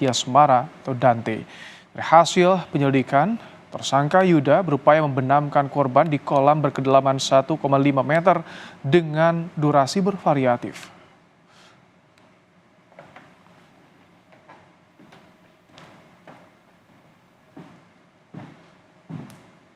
Asmara atau Dante. Dari hasil penyelidikan, tersangka Yuda berupaya membenamkan korban di kolam berkedalaman 1,5 meter dengan durasi bervariatif.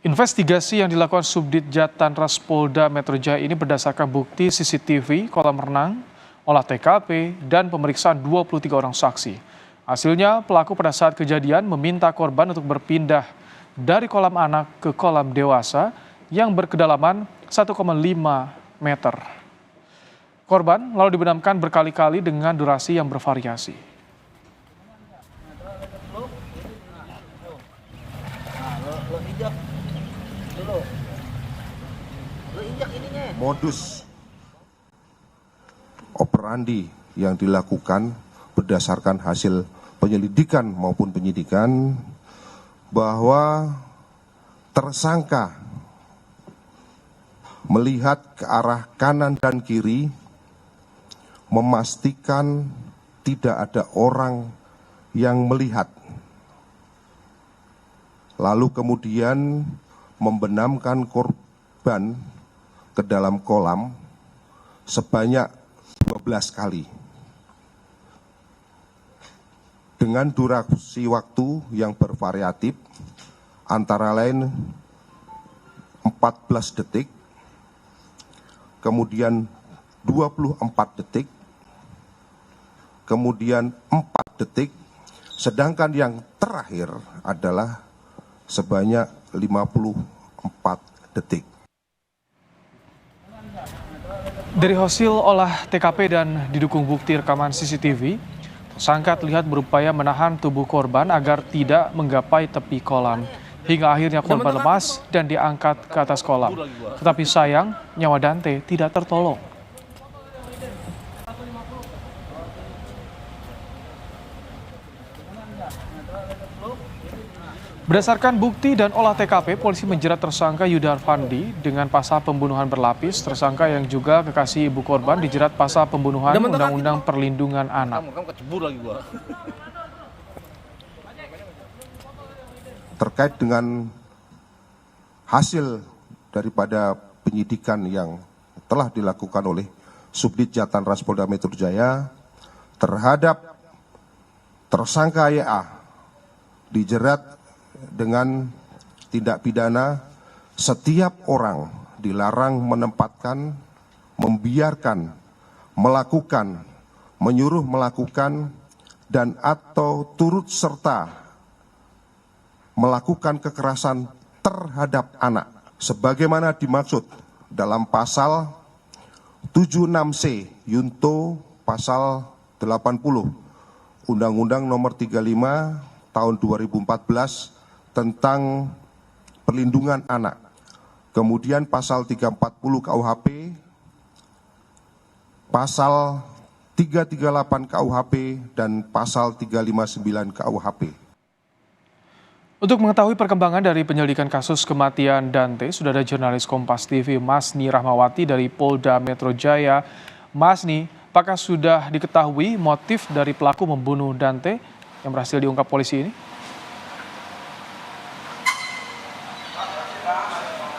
Investigasi yang dilakukan Subdit Jatanras Polda Metro Jaya ini berdasarkan bukti CCTV, kolam renang, olah TKP, dan pemeriksaan 23 orang saksi. Hasilnya, pelaku pada saat kejadian meminta korban untuk berpindah dari kolam anak ke kolam dewasa yang berkedalaman 1,5 meter. Korban lalu dibenamkan berkali-kali dengan durasi yang bervariasi. Modus operandi yang dilakukan berdasarkan hasil penyelidikan maupun penyidikan bahwa tersangka melihat ke arah kanan dan kiri, memastikan tidak ada orang yang melihat, lalu kemudian membenamkan korban ke dalam kolam sebanyak 12 kali dengan durasi waktu yang bervariatif antara lain 14 detik, kemudian 24 detik, kemudian 4 detik, sedangkan yang terakhir adalah sebanyak 54 detik. Dari hasil olah TKP dan didukung bukti rekaman CCTV, tersangka terlihat berupaya menahan tubuh korban agar tidak menggapai tepi kolam. Hingga akhirnya korban lemas dan diangkat ke atas kolam. Tetapi sayang, nyawa Dante tidak tertolong. Berdasarkan bukti dan olah TKP, polisi menjerat tersangka Yuda Arfandi dengan pasal pembunuhan berlapis. Tersangka yang juga kekasih ibu korban dijerat pasal pembunuhan Undang-Undang Perlindungan Anak. Terkait dengan hasil daripada penyidikan yang telah dilakukan oleh Subdit Jatanras Polda Metro Jaya terhadap tersangka YA dijerat dengan tindak pidana setiap orang dilarang menempatkan, membiarkan, melakukan, menyuruh melakukan, dan atau turut serta melakukan kekerasan terhadap anak sebagaimana dimaksud dalam pasal 76C Yunto pasal 80 Undang-Undang Nomor 35 tahun 2014 tentang perlindungan anak. Kemudian pasal 340 KUHP, pasal 338 KUHP, dan pasal 359 KUHP. Untuk mengetahui perkembangan dari penyelidikan kasus kematian Dante, sudah ada jurnalis Kompas TV Masni Rahmawati dari Polda Metro Jaya. Masni, apakah sudah diketahui motif dari pelaku membunuh Dante yang berhasil diungkap polisi ini?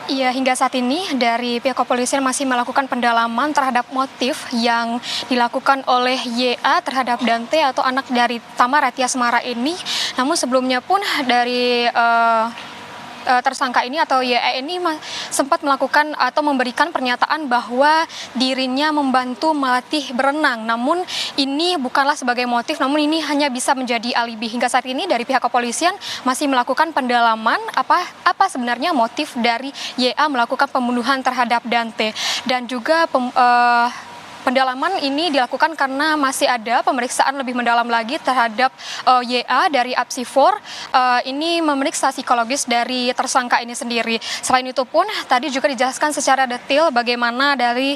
Iya, hingga saat ini dari pihak kepolisian masih melakukan pendalaman terhadap motif yang dilakukan oleh YA terhadap Dante atau anak dari Tama Rati Asmara ini. Namun sebelumnya pun dari tersangka ini atau YA ini sempat melakukan atau memberikan pernyataan bahwa dirinya membantu melatih berenang. Namun ini bukanlah sebagai motif, namun ini hanya bisa menjadi alibi. Hingga saat ini dari pihak kepolisian masih melakukan pendalaman apa sebenarnya motif dari YA melakukan pembunuhan terhadap Dante. Dan juga pendalaman ini dilakukan karena masih ada pemeriksaan lebih mendalam lagi terhadap YA dari Apsifor. Ini memeriksa psikologis dari tersangka ini sendiri. Selain itu pun tadi juga dijelaskan secara detail bagaimana dari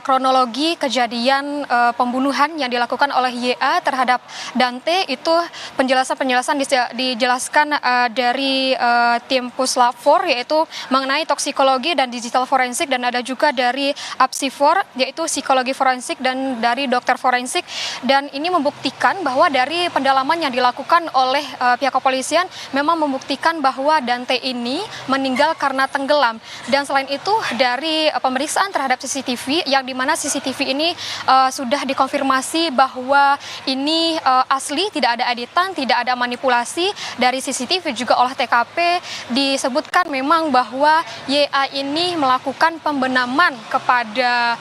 kronologi kejadian pembunuhan yang dilakukan oleh YA terhadap Dante. Itu penjelasan dijelaskan dari tim Puslap 4, yaitu mengenai toksikologi dan digital forensik, dan ada juga dari Apsifor yaitu psikologi psikologi forensik dan dari dokter forensik, dan ini membuktikan bahwa dari pendalaman yang dilakukan oleh pihak kepolisian memang membuktikan bahwa Dante ini meninggal karena tenggelam. Dan selain itu dari pemeriksaan terhadap CCTV yang dimana CCTV ini sudah dikonfirmasi bahwa ini asli, tidak ada editan, tidak ada manipulasi. Dari CCTV juga olah TKP disebutkan memang bahwa YA ini melakukan pembenaman kepada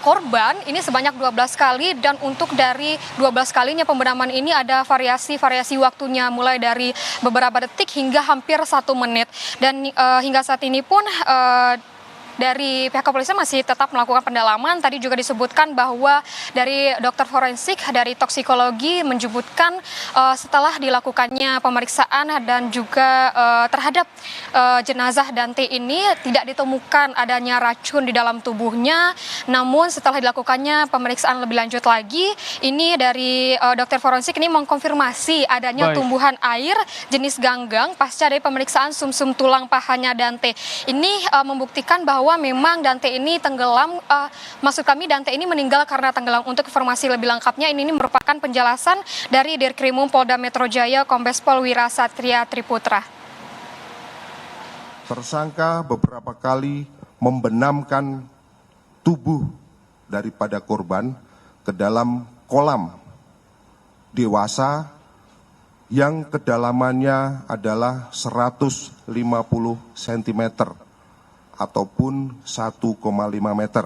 korban ini sebanyak 12 kali, dan untuk dari 12 kalinya pembenaman ini ada variasi waktunya mulai dari beberapa detik hingga hampir 1 menit. Dan hingga saat ini pun dari pihak kepolisian masih tetap melakukan pendalaman. Tadi juga disebutkan bahwa dari dokter forensik, dari toksikologi menyebutkan setelah dilakukannya pemeriksaan dan juga terhadap jenazah Dante ini tidak ditemukan adanya racun di dalam tubuhnya. Namun setelah dilakukannya pemeriksaan lebih lanjut lagi, ini dari dokter forensik ini mengkonfirmasi adanya tumbuhan air jenis ganggang pasca dari pemeriksaan sumsum tulang pahanya Dante. Ini membuktikan bahwa memang Dante ini tenggelam, Dante ini meninggal karena tenggelam. Untuk informasi lebih lengkapnya ini merupakan penjelasan dari Dirkrimum Polda Metro Jaya Kombes Pol Wira Satria Triputra. Tersangka beberapa kali membenamkan tubuh daripada korban ke dalam kolam dewasa yang kedalamannya adalah 150 cm ataupun 1,5 meter.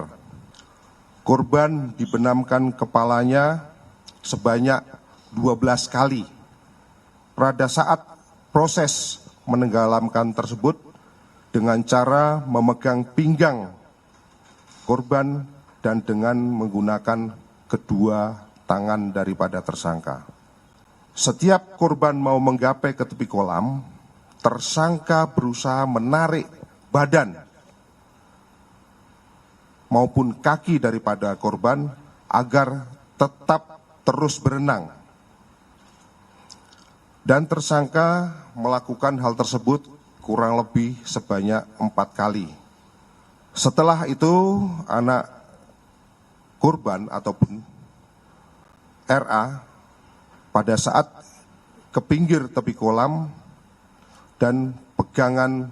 Korban dibenamkan kepalanya sebanyak 12 kali. Pada saat proses menenggelamkan tersebut dengan cara memegang pinggang korban dan dengan menggunakan kedua tangan daripada tersangka. Setiap korban mau menggapai ke tepi kolam, tersangka berusaha menarik badan maupun kaki daripada korban agar tetap terus berenang. Dan tersangka melakukan hal tersebut kurang lebih sebanyak 4 kali. Setelah itu anak korban ataupun RA pada saat ke pinggir tepi kolam dan pegangan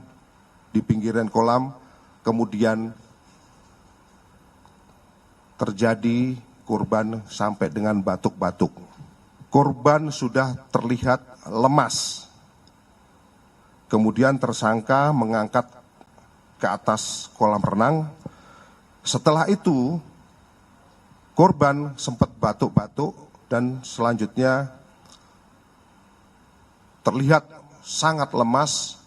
di pinggiran kolam, kemudian terjadi korban sampai dengan batuk-batuk. Korban sudah terlihat lemas. Kemudian tersangka mengangkat ke atas kolam renang. Setelah itu korban sempat batuk-batuk dan selanjutnya terlihat sangat lemas,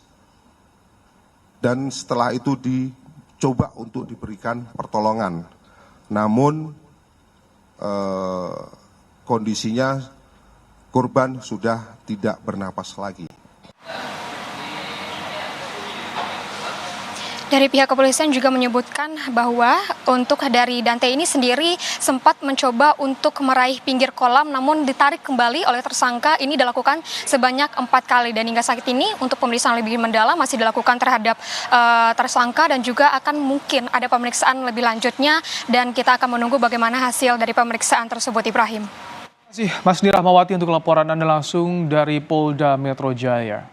dan setelah itu dicoba untuk diberikan pertolongan. Namun kondisinya korban sudah tidak bernapas lagi. Dari pihak kepolisian juga menyebutkan bahwa untuk dari Dante ini sendiri sempat mencoba untuk meraih pinggir kolam, namun ditarik kembali oleh tersangka. Ini dilakukan sebanyak 4 kali, dan hingga saat ini untuk pemeriksaan lebih mendalam masih dilakukan terhadap tersangka, dan juga akan mungkin ada pemeriksaan lebih lanjutnya, dan kita akan menunggu bagaimana hasil dari pemeriksaan tersebut. Ibrahim. Terima kasih Mas Nirahmawati untuk laporan Anda langsung dari Polda Metro Jaya.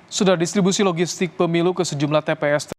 Sudah distribusi logistik pemilu ke sejumlah TPS